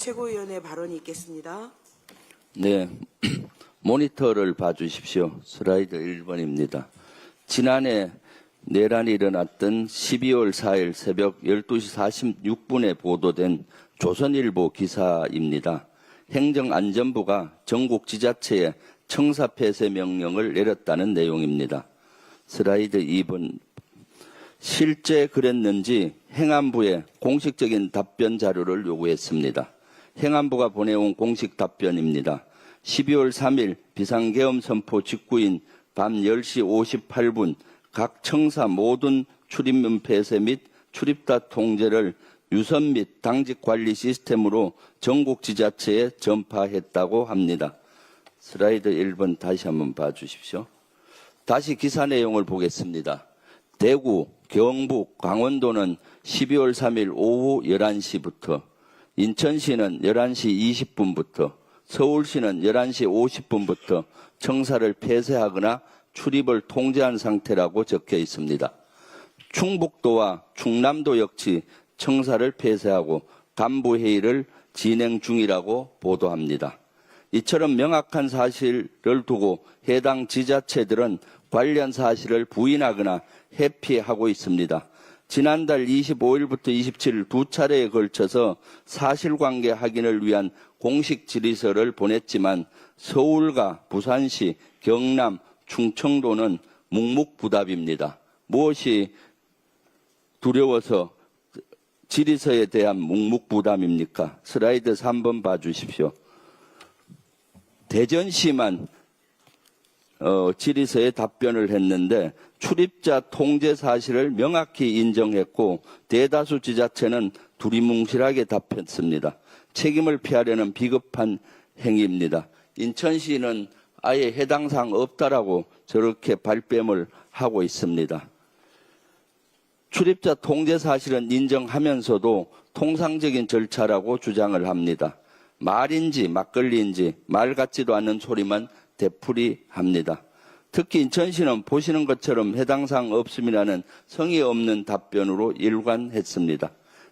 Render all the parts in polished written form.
최고위원의 발언이 있겠습니다. 네, 모니터를 봐주십시오. 슬라이드 1번입니다. 지난해 내란이 일어났던 12월 4일 새벽 12시 46분에 보도된 조선일보 기사입니다. 행정안전부가 전국 지자체에 청사 폐쇄 명령을 내렸다는 내용입니다. 슬라이드 2번. 실제 그랬는지 행안부에 공식적인 답변 자료를 요구했습니다. 행안부가 보내온 공식 답변입니다. 12월 3일 비상계엄 선포 직후인 밤 10시 58분 각 청사 모든 출입문 폐쇄 및 출입다 통제를 유선 및 당직 관리 시스템으로 전국 지자체에 전파했다고 합니다. 슬라이드 1번 다시 한번 봐주십시오. 다시 기사 내용을 보겠습니다. 대구, 경북, 강원도는 12월 3일 오후 11시부터, 인천시는 11시 20분부터, 서울시는 11시 50분부터 청사를 폐쇄하거나 출입을 통제한 상태라고 적혀 있습니다. 충북도와 충남도 역시 청사를 폐쇄하고 간부회의를 진행 중이라고 보도합니다. 이처럼 명확한 사실을 두고 해당 지자체들은 관련 사실을 부인하거나 회피하고 있습니다. 지난달 25일부터 27일 두 차례에 걸쳐서 사실관계 확인을 위한 공식 질의서를 보냈지만 서울과 부산시, 경남, 충청도는 묵묵부답입니다. 무엇이 두려워서 질의서에 대한 묵묵부답입니까? 슬라이드 3번 봐주십시오. 대전시만 질의서에 답변을 했는데 출입자 통제 사실을 명확히 인정했고 대다수 지자체는 두리뭉실하게 답했습니다. 책임을 피하려는 비겁한 행위입니다. 인천시는 아예 해당 사항 없다라고 저렇게 발뺌을 하고 있습니다. 출입자 통제 사실은 인정하면서도 통상적인 절차라고 주장을 합니다. 말인지 막걸리인지 말 같지도 않은 소리만 되풀이합니다. 특히 인천시는 보시는 것처럼 해당 사항 없음이라는 성의 없는 답변으로 일관했습니다.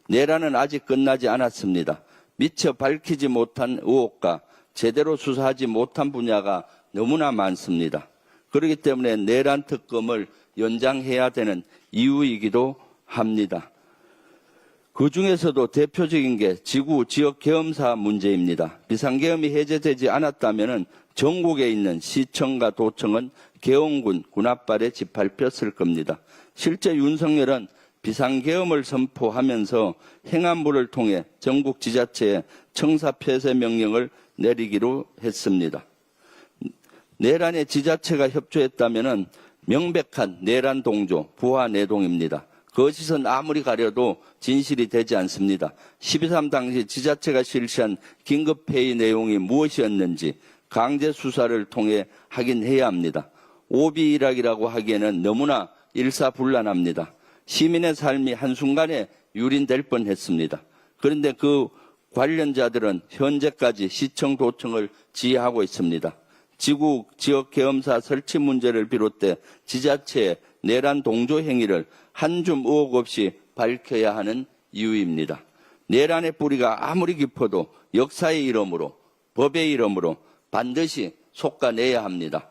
내란은 아직 끝나지 않았습니다. 미처 밝히지 못한 의혹과 제대로 수사하지 못한 분야가 너무나 많습니다. 그렇기 때문에 내란 특검을 연장해야 되는 이유이기도 합니다. 그 중에서도 대표적인 게 지구 지역 계엄사 문제입니다. 비상계엄이 해제되지 않았다면 전국에 있는 시청과 도청은 계엄군 군홧발에 짓밟혔을 겁니다. 실제 윤석열은 비상계엄을 선포하면서 행안부를 통해 전국 지자체에 청사 폐쇄 명령을 내리기로 했습니다. 내란에 지자체가 협조했다면 명백한 내란 동조, 부하 내동입니다. 거짓은 아무리 가려도 진실이 되지 않습니다. 12.3 당시 지자체가 실시한 긴급회의 내용이 무엇이었는지 강제 수사를 통해 확인해야 합니다. 오비일학이라고 하기에는 너무나 일사불란합니다. 시민의 삶이 한순간에 유린될 뻔했습니다. 그런데 그 관련자들은 현재까지 시청, 도청을 지휘하고 있습니다. 지구 지역 계엄사 설치 문제를 비롯해 지자체의 내란 동조 행위를 한 줌 의혹 없이 밝혀야 하는 이유입니다. 내란의 뿌리가 아무리 깊어도 역사의 이름으로, 법의 이름으로 반드시 솎아내야 합니다.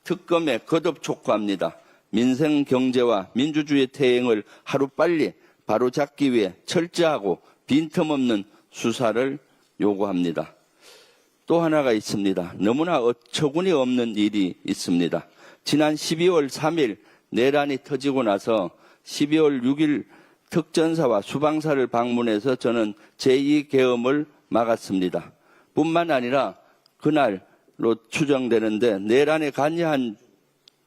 특검에 거듭 촉구합니다. 민생 경제와 민주주의 태행을 하루빨리 바로잡기 위해 철저하고 빈틈없는 수사를 요구합니다. 또 하나가 있습니다. 너무나 어처구니 없는 일이 있습니다. 지난 12월 3일 내란이 터지고 나서 12월 6일 특전사와 수방사를 방문해서 저는 제2계엄을 막았습니다. 뿐만 아니라 그날로 추정되는데 내란에 관여한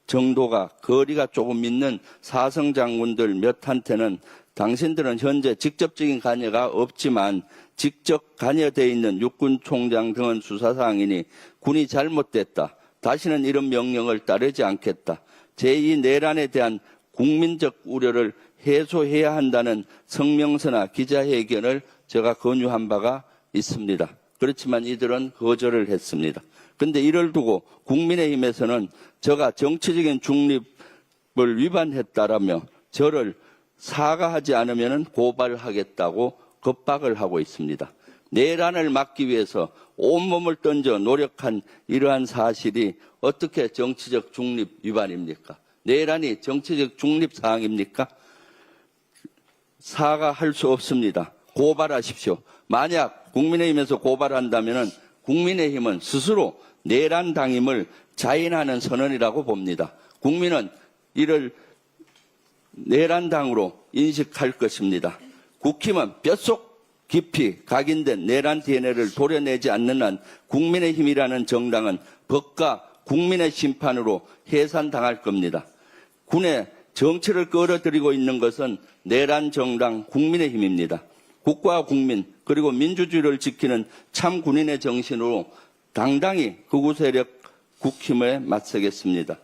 정도가 거리가 조금 있는 사성 장군들 몇한테는 당신들은 현재 직접적인 관여가 없지만 직접 관여되어 있는 육군총장 등은 수사사항이니 군이 잘못됐다. 다시는 이런 명령을 따르지 않겠다. 제2 내란에 대한 국민적 우려를 해소해야 한다는 성명서나 기자회견을 제가 권유한 바가 있습니다. 그렇지만 이들은 거절을 했습니다. 그런데 이를 두고 국민의힘에서는 제가 정치적인 중립을 위반했다라며 저를 사과하지 않으면 고발하겠다고 겁박을 하고 있습니다. 내란을 막기 위해서 온몸을 던져 노력한 이러한 사실이 어떻게 정치적 중립 위반입니까? 내란이 정치적 중립 사항입니까? 사과할 수 없습니다. 고발하십시오. 만약 국민의힘에서 고발한다면 국민의힘은 스스로 내란 당임을 자인하는 선언이라고 봅니다. 국민은 이를 내란당으로 인식할 것입니다. 국힘은 뼛속 깊이 각인된 내란 DNA를 도려내지 않는 한 국민의힘이라는 정당은 법과 국민의 심판으로 해산당할 겁니다. 군의 정치를 끌어들이고 있는 것은 내란 정당 국민의힘입니다. 국가와 국민 그리고 민주주의를 지키는 참 군인의 정신으로 당당히 극우 세력 국힘에 맞서겠습니다.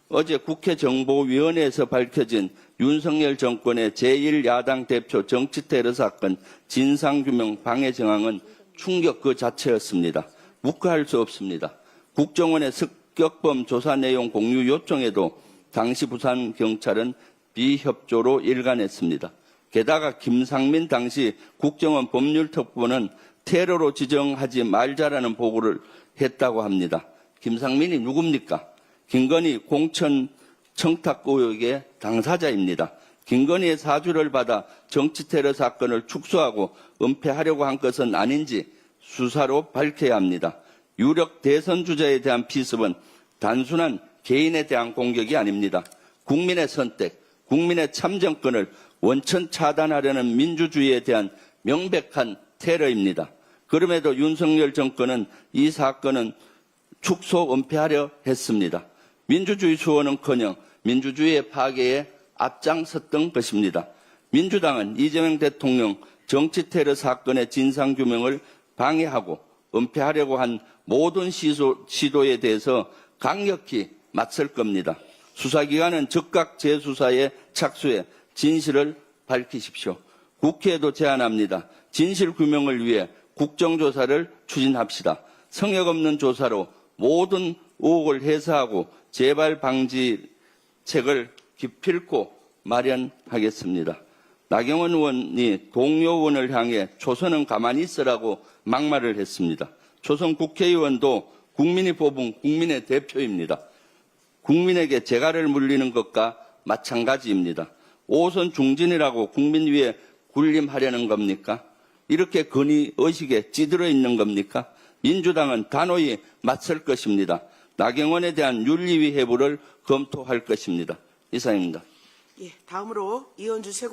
어제 국회 정보위원회에서 밝혀진 윤석열 정권의 제1야당 대표 정치테러 사건 진상규명 방해 정황은 충격 그 자체였습니다. 묵과할 수 없습니다. 국정원의 습격범 조사 내용 공유 요청에도 당시 부산경찰은 비협조로 일관했습니다. 게다가 김상민 당시 국정원 법률특보는 테러로 지정하지 말자라는 보고를 했다고 합니다. 김상민이 누굽니까? 김건희 공천 청탁 의혹의 당사자입니다. 김건희의 사주를 받아 정치테러 사건을 축소하고 은폐하려고 한 것은 아닌지 수사로 밝혀야 합니다. 유력 대선 주자에 대한 피습은 단순한 개인에 대한 공격이 아닙니다. 국민의 선택, 국민의 참정권을 원천 차단하려는 민주주의에 대한 명백한 테러입니다. 그럼에도 윤석열 정권은 이 사건은 축소 은폐하려 했습니다. 민주주의 수호는커녕 민주주의의 파괴에 앞장섰던 것입니다. 민주당은 이재명 대통령 정치테러 사건의 진상규명을 방해하고 은폐하려고 한 모든 시도에 대해서 강력히 맞설 겁니다. 수사기관은 즉각 재수사에 착수해 진실을 밝히십시오. 국회에도 제안합니다. 진실규명을 위해 국정조사를 추진합시다. 성역 없는 조사로 모든 의혹을 해소하고 재발 방지책을 기필코 마련하겠습니다. 나경원 의원이 동료 의원을 향해 초선은 가만히 있으라고 막말을 했습니다. 초선 국회의원도 국민이 뽑은 국민의 대표입니다. 국민에게 재갈을 물리는 것과 마찬가지입니다. 5선 중진이라고 국민 위에 군림하려는 겁니까? 이렇게 건의 의식에 찌들어 있는 겁니까? 민주당은 단호히 맞설 것입니다. 나경원에 대한 윤리위 해부를 검토할 것입니다. 이상입니다. 예, 다음으로 이현주 최고